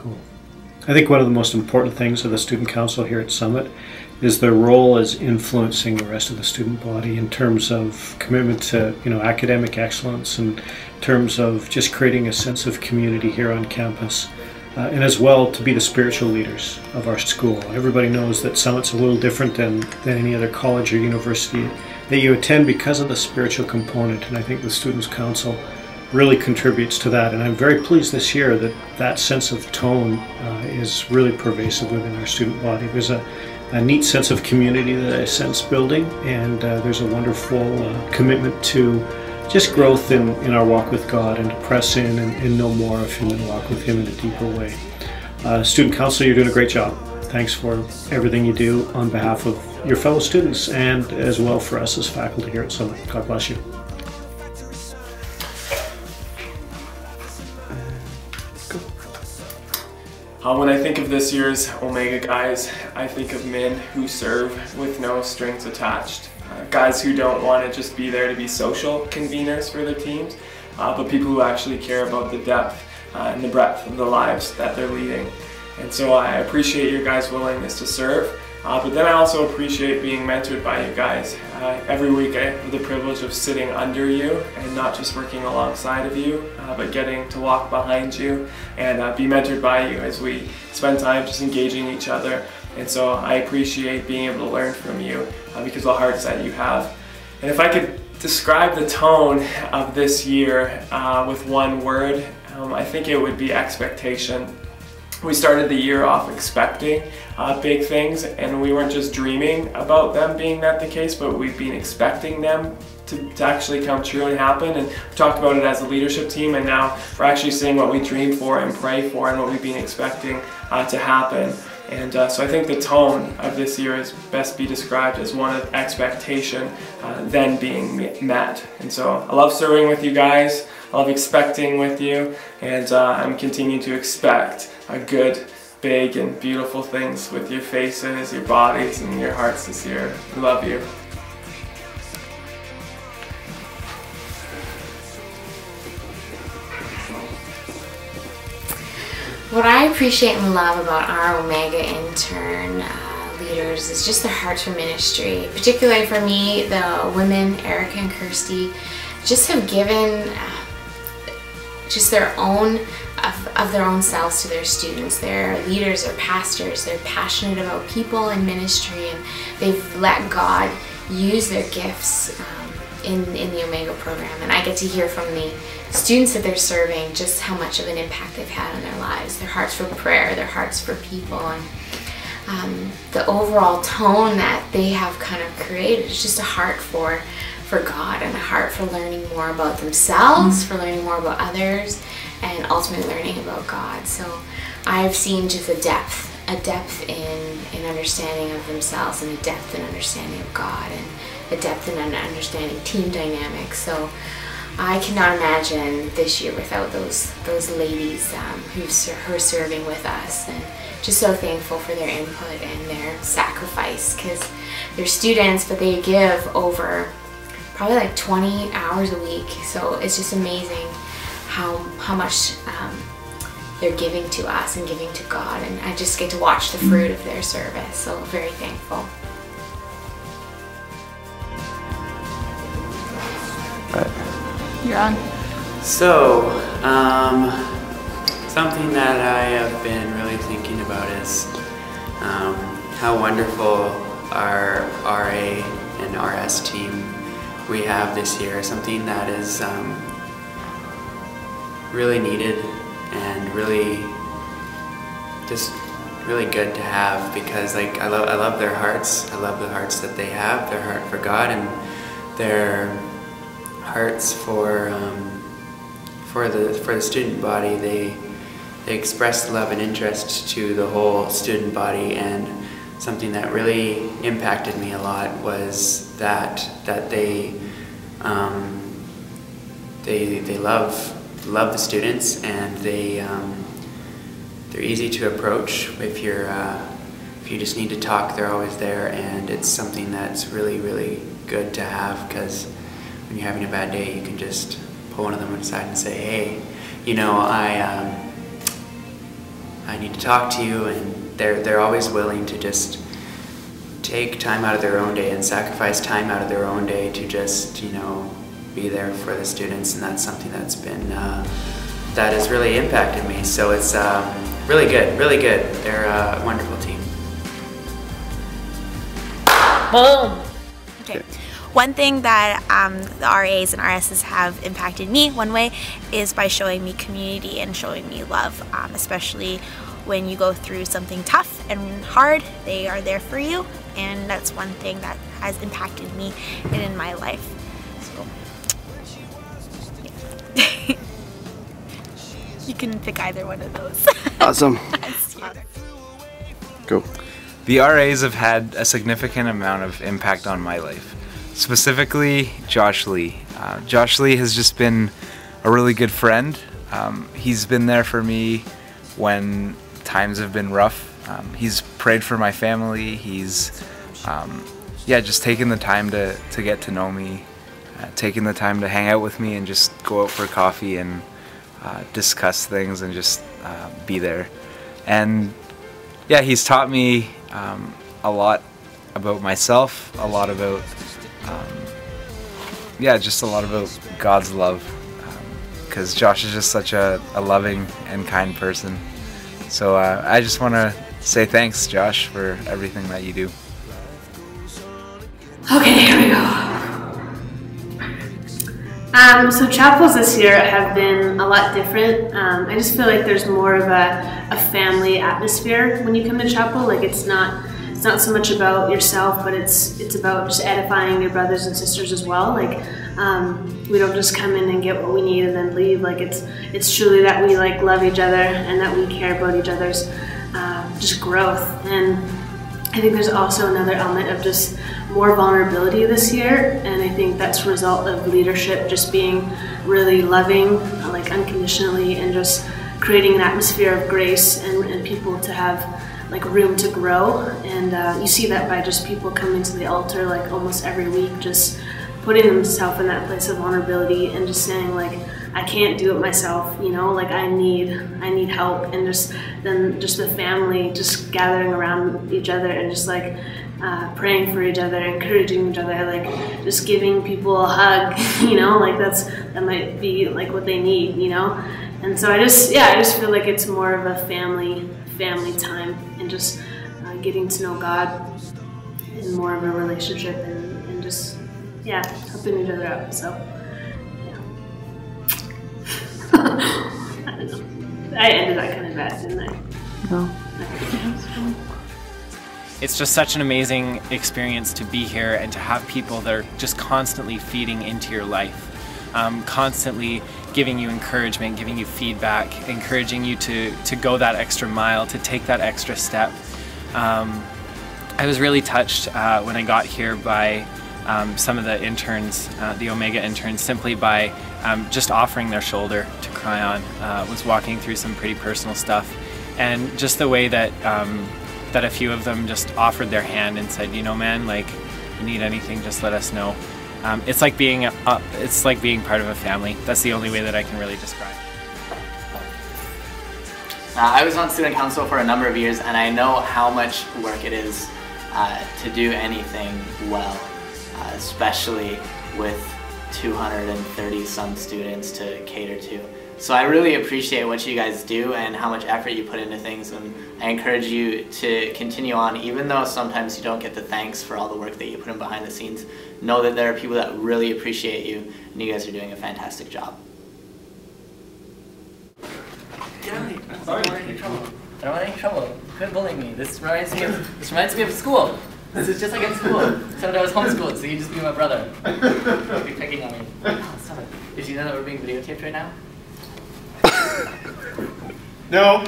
Cool. I think one of the most important things of the Student Council here at Summit is their role as influencing the rest of the student body in terms of commitment to, academic excellence, and in terms of just creating a sense of community here on campus, and as well to be the spiritual leaders of our school. Everybody knows that Summit's a little different than any other college or university that you attend because of the spiritual component, and I think the Students' Council really contributes to that, and I'm very pleased this year that that sense of tone is really pervasive within our student body. There's a neat sense of community that I sense building, and there's a wonderful commitment to just growth in our walk with God, and to press in and know more of Him and walk with Him in a deeper way. Student Council, you're doing a great job. Thanks for everything you do on behalf of your fellow students, and as well for us as faculty here at Summit. God bless you. When I think of this year's Omega guys, I think of men who serve with no strings attached. Guys who don't want to just be there to be social conveners for their teams, but people who actually care about the depth and the breadth of the lives that they're leading. And so I appreciate your guys' willingness to serve, but then I also appreciate being mentored by you guys. Every week I have the privilege of sitting under you and not just working alongside of you, but getting to walk behind you and be mentored by you as we spend time just engaging each other. And so I appreciate being able to learn from you because of the hearts that you have. And if I could describe the tone of this year with one word, I think it would be expectation. We started the year off expecting big things, and we weren't just dreaming about them being that the case, but we've been expecting them to actually come true and happen. And we talked about it as a leadership team, and now we're actually seeing what we dream for and pray for and what we've been expecting to happen. And so I think the tone of this year is best be described as one of expectation, then being met. And so I love serving with you guys, I love expecting with you, and I'm continuing to expect good, big, and beautiful things with your faces, your bodies, and your hearts this year. We love you. What I appreciate and love about our Omega intern leaders is just their hearts for ministry. Particularly for me, the women, Erica and Kirsty, just have given just their own of their own selves to their students. They're leaders, they're pastors, they're passionate about people and ministry, and they've let God use their gifts in the Omega program. And I get to hear from the students that they're serving just how much of an impact they've had on their lives, their hearts for prayer, their hearts for people, and the overall tone that they have kind of created is just a heart for God, and a heart for learning more about themselves, for learning more about others, and ultimately learning about God. So I've seen just a depth in understanding of themselves, and a depth in understanding of God, and a depth in understanding team dynamics. So I cannot imagine this year without those ladies who are serving with us, and just so thankful for their input and their sacrifice, because they're students, but they give over probably like 20 hours a week. So it's just amazing how much they're giving to us and giving to God, and I just get to watch the fruit of their service. So very thankful. You're on. So, something that I have been really thinking about is how wonderful our RA and RS team we have this year. Something that is really needed and really good to have, because like I love their hearts. I love the hearts that they have, their heart for God and their hearts for the student body. They express love and interest to the whole student body, and something that really impacted me a lot was that they love the students, and they're easy to approach. If you just need to talk, they're always there, and it's something that's really good to have, because when you're having a bad day, you can just pull one of them aside and say, hey, you know, I need to talk to you, and they're always willing to just take time out of their own day and sacrifice time out of their own day to just, you know, be there for the students, and that's something that's been, that has really impacted me. So it's really good, really good. They're a wonderful team. Boom! Okay. One thing that the RAs and RSs have impacted me one way is by showing me community and showing me love, especially when you go through something tough and hard. They are there for you, and that's one thing that has impacted me and in my life. So, yeah. You can pick either one of those. Awesome. Go. The RAs have had a significant amount of impact on my life. Specifically, Josh Lee. Josh Lee has just been a really good friend. He's been there for me when times have been rough. He's prayed for my family. He's just taken the time to get to know me, taking the time to hang out with me and just go out for coffee and discuss things and just be there. And yeah, he's taught me a lot about myself, a lot about just a lot about God's love, because Josh is just such a loving and kind person. So I just want to say thanks, Josh, for everything that you do. Okay, here we go. So chapels this year have been a lot different. I just feel like there's more of a family atmosphere when you come to chapel. Like it's not so much about yourself, but it's about just edifying your brothers and sisters as well. Like we don't just come in and get what we need and then leave. Like it's truly that we like love each other and that we care about each other's just growth. And I think there's also another element of just more vulnerability this year, and I think that's a result of leadership just being really loving, like unconditionally, and just creating an atmosphere of grace and people to have like room to grow. And you see that by just people coming to the altar like almost every week, just putting themselves in that place of vulnerability and just saying like, I can't do it myself, you know, like I need help. And just the family just gathering around each other and just like praying for each other, encouraging each other, like just giving people a hug, you know, like that might be like what they need, you know. And so I just feel like it's more of a family time, and just getting to know God and more of a relationship, and just helping each other out. So I don't know. I ended that kind of bad, didn't I? No. It's just such an amazing experience to be here and to have people that are just constantly feeding into your life, constantly giving you encouragement, giving you feedback, encouraging you to go that extra mile, to take that extra step. I was really touched when I got here by some of the interns, the Omega interns, simply by just offering their shoulder to cry on. Was walking through some pretty personal stuff, and just the way that that a few of them just offered their hand and said, you know, man, like, you need anything, just let us know. It's like being part of a family. That's the only way that I can really describe it. I was on student council for a number of years, and I know how much work it is to do anything well, especially with 230 some students to cater to. So I really appreciate what you guys do and how much effort you put into things, and I encourage you to continue on, even though sometimes you don't get the thanks for all the work that you put in behind the scenes. Know that there are people that really appreciate you, and you guys are doing a fantastic job. Sorry, I don't want any trouble. I don't want any trouble. Quit bullying me. This reminds me of school. This is just like in school. Except I was homeschooled, so you just be my brother. Don't be picking on me. Oh, stop it. Did you know that we're being videotaped right now? No.